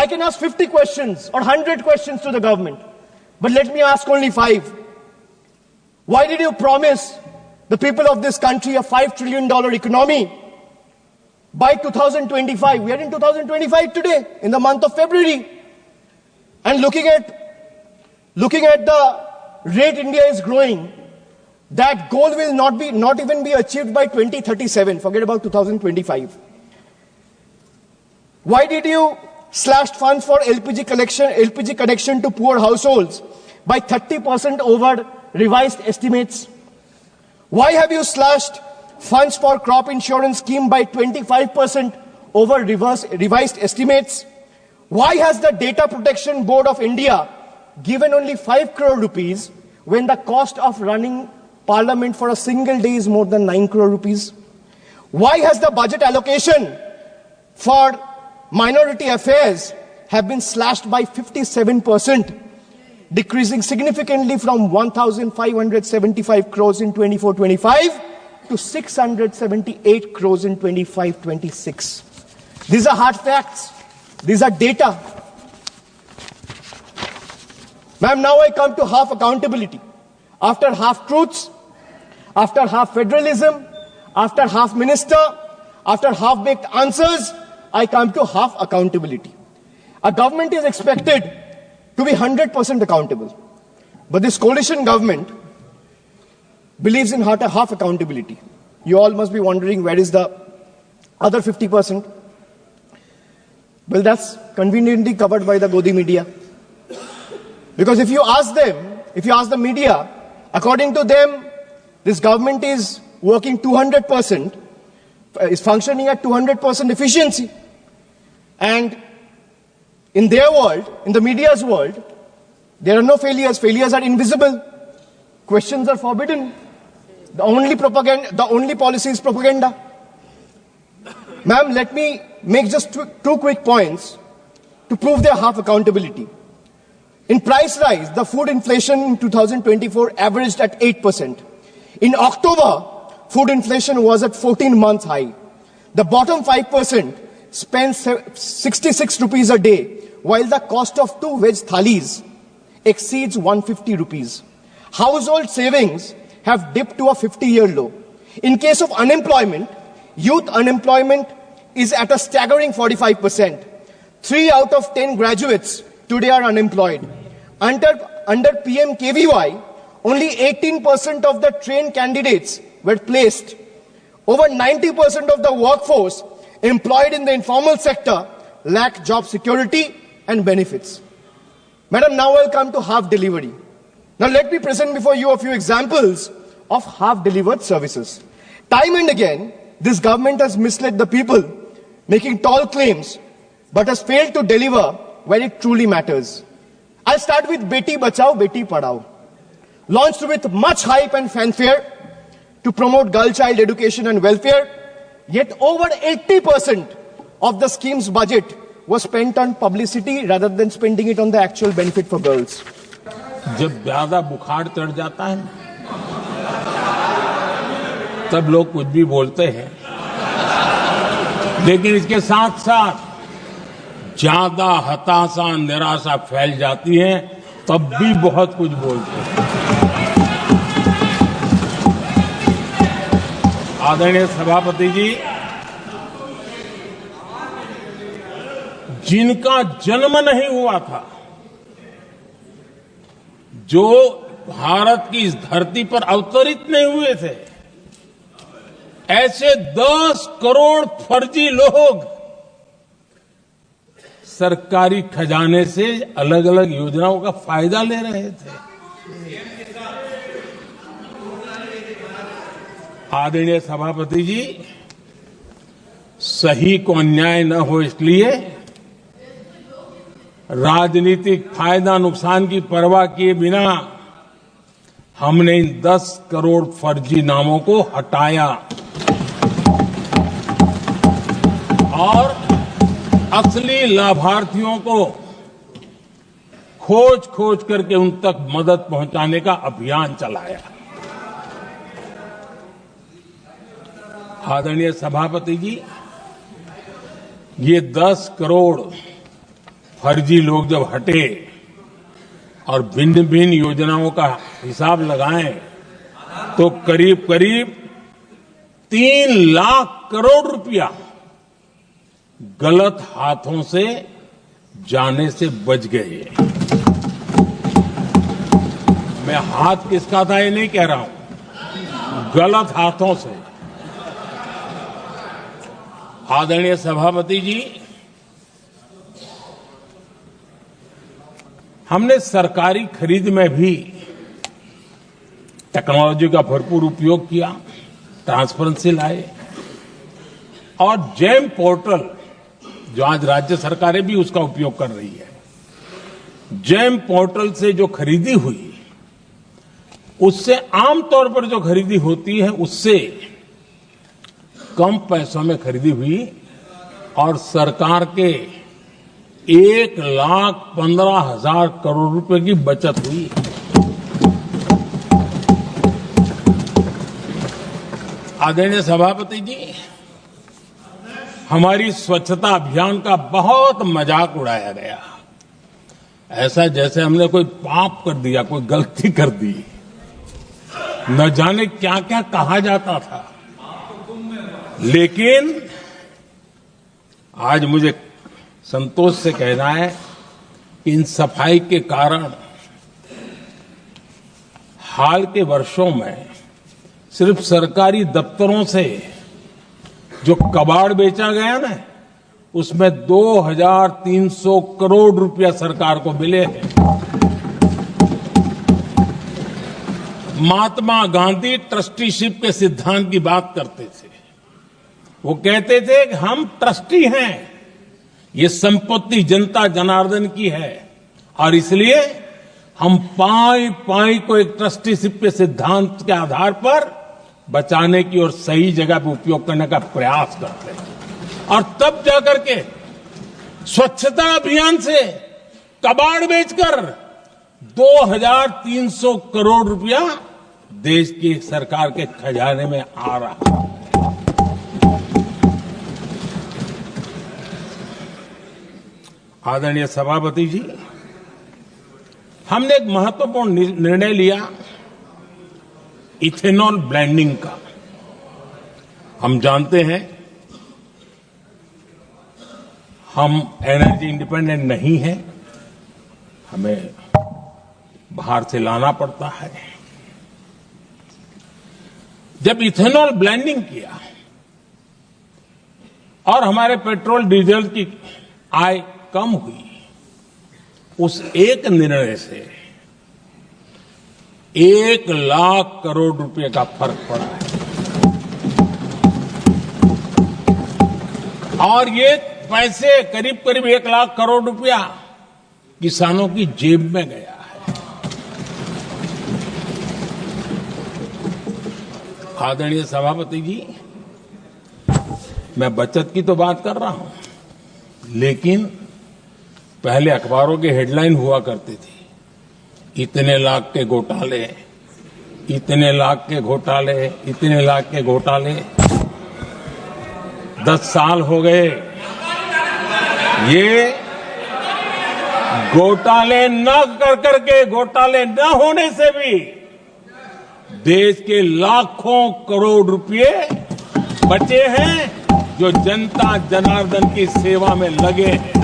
can ask 50 questions or 100 questions to the government, but let me ask only 5. Why did you promise the people of this country a $5 trillion economy by 2025? We are in 2025 today, in the month of February. And looking at the rate India is growing, that goal will not even be achieved by 2037. Forget about 2025. Why did you slash funds for LPG connection to poor households by 30% over revised estimates? Why have you slashed funds for crop insurance scheme by 25% over revised estimates? Why has the Data Protection Board of India given only 5 crore rupees when the cost of running Parliament for a single day is more than 9 crore rupees? Why has the budget allocation for minority affairs have been slashed by 57%, decreasing significantly from 1,575 crores in 24-25 to 678 crores in 25-26. These are hard facts. These are data. Ma'am, now I come to half accountability. After half truths, after half federalism, after half minister, after half-baked answers, I come to half accountability. A government is expected to be 100% accountable. But this coalition government believes in half accountability. You all must be wondering, where is the other 50%? Well, that's conveniently covered by the Godi media. Because if you ask the media, according to them, this government is working 200%, is functioning at 200% efficiency. And in their world, in the media's world, there are no failures. Failures are invisible. Questions are forbidden. The only policy is propaganda. Ma'am, let me make just two quick points to prove their half accountability. In price rise, the food inflation in 2024 averaged at 8%. In October, food inflation was at 14-month high. The bottom 5% spends 66 rupees a day, while the cost of 2 veg thalis exceeds 150 rupees. Household savings have dipped to a 50-year low. In case of unemployment, youth unemployment is at a staggering 45%. 3 out of 10 graduates today are unemployed. Under PMKVY, only 18% of the trained candidates were placed. Over 90% of the workforce employed in the informal sector lack job security and benefits. Madam, now I'll come to half delivery. Now let me present before you a few examples of half delivered services. Time and again, this government has misled the people, making tall claims, but has failed to deliver where it truly matters. I'll start with Beti Bachao, Beti Padhao. Launched with much hype and fanfare to promote girl child education and welfare, yet over 80% of the scheme's budget was spent on publicity rather than spending it on the actual benefit for girls. जब ज्यादा बुखार चढ़ जाता है तब लोग कुछ भी बोलते हैं, लेकिन इसके साथ साथ ज्यादा हताशा निराशा फैल जाती है तब भी बहुत कुछ बोलते हैं। आदरणीय सभापति जी, जिनका जन्म नहीं हुआ था, जो भारत की इस धरती पर अवतरित नहीं हुए थे, ऐसे 10 करोड़ फर्जी लोग सरकारी खजाने से अलग अलग योजनाओं का फायदा ले रहे थे। आदरणीय सभापति जी, सही को अन्याय न हो इसलिए राजनीतिक फायदा नुकसान की परवाह किए बिना हमने इन 10 करोड़ फर्जी नामों को हटाया और असली लाभार्थियों को खोज खोज करके उन तक मदद पहुंचाने का अभियान चलाया। आदरणीय सभापति जी, ये 10 करोड़ फर्जी लोग जब हटे और भिन्न भिन्न योजनाओं का हिसाब लगाएं तो करीब करीब 3 लाख करोड़ रुपया गलत हाथों से जाने से बच गए। मैं हाथ किसका था ये नहीं कह रहा हूं, गलत हाथों से। आदरणीय सभापति जी, हमने सरकारी खरीद में भी टेक्नोलॉजी का भरपूर उपयोग किया, ट्रांसपेरेंसी लाए और जेम पोर्टल, जो आज राज्य सरकारें भी उसका उपयोग कर रही है, जेम पोर्टल से जो खरीदी हुई उससे आमतौर पर जो खरीदी होती है उससे कम पैसों में खरीदी हुई और सरकार के 1,15,000 करोड़ रुपए की बचत हुई। आदरणीय सभापति जी, हमारी स्वच्छता अभियान का बहुत मजाक उड़ाया गया, ऐसा जैसे हमने कोई पाप कर दिया, कोई गलती कर दी, न जाने क्या क्या कहा जाता था। लेकिन आज मुझे संतोष से कहना है कि इन सफाई के कारण हाल के वर्षों में सिर्फ सरकारी दफ्तरों से जो कबाड़ बेचा गया ना, उसमें 2,300 करोड़ रुपया सरकार को मिले हैं। महात्मा गांधी ट्रस्टीशिप के सिद्धांत की बात करते थे। वो कहते थे कि हम ट्रस्टी हैं, ये संपत्ति जनता जनार्दन की है और इसलिए हम पाई पाई को एक ट्रस्टीशिप के सिद्धांत के आधार पर बचाने की और सही जगह पर उपयोग करने का प्रयास करते हैं। और तब जाकर के स्वच्छता अभियान से कबाड़ बेचकर 2,300 करोड़ रुपया देश की सरकार के खजाने में आ रहा है। आदरणीय सभापति जी, हमने एक महत्वपूर्ण निर्णय लिया इथेनॉल ब्लेंडिंग का। हम जानते हैं हम एनर्जी इंडिपेंडेंट नहीं है, हमें बाहर से लाना पड़ता है। जब इथेनॉल ब्लेंडिंग किया और हमारे पेट्रोल डीजल की आय कम हुई, उस एक निर्णय से 1 लाख करोड़ रुपए का फर्क पड़ा है। और ये पैसे करीब करीब 1 लाख करोड़ रुपया किसानों की जेब में गया है। आदरणीय सभापति जी, मैं बचत की तो बात कर रहा हूं, लेकिन पहले अखबारों की हेडलाइन हुआ करती थी, इतने लाख के घोटाले, इतने लाख के घोटाले, इतने लाख के घोटाले। 10 साल हो गए, ये घोटाले न कर करके, घोटाले न होने से भी देश के लाखों करोड़ रुपए बचे हैं जो जनता जनार्दन की सेवा में लगे हैं।